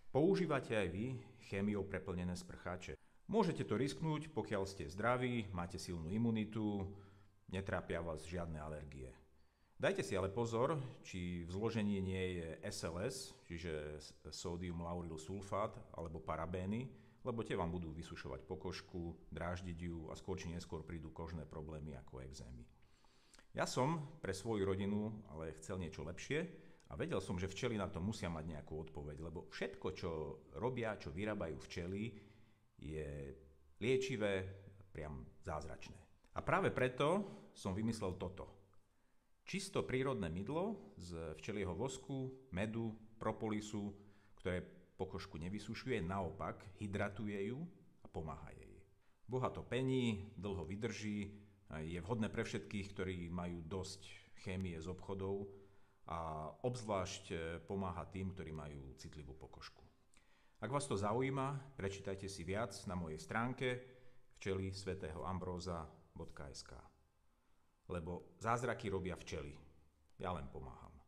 Používate aj vy chémiou preplnené sprcháče. Môžete to risknúť, pokiaľ ste zdraví, máte silnú imunitu, netrápia vás žiadne alergie. Dajte si ale pozor, či v zložení nie je SLS, čiže sódium lauryl sulfát alebo parabény, lebo tie vám budú vysušovať pokožku, dráždiť ju a skôr či neskôr prídu kožné problémy ako ekzémy. Ja som pre svoju rodinu ale chcel niečo lepšie a vedel som, že včely na to musia mať nejakú odpoveď, lebo všetko, čo robia, čo vyrábajú včely, je liečivé, priam zázračné. A práve preto som vymyslel toto. Čisto prírodné mydlo z včelieho vosku, medu, propolisu, ktoré pokožku nevysušuje, naopak hydratuje ju a pomáha jej. Bohato pení, dlho vydrží, je vhodné pre všetkých, ktorí majú dosť chémie z obchodov a obzvlášť pomáha tým, ktorí majú citlivú pokožku. Ak vás to zaujíma, prečítajte si viac na mojej stránke včely.svätého Ambróza.sk. Lebo zázraky robia včely. Ja len pomáham.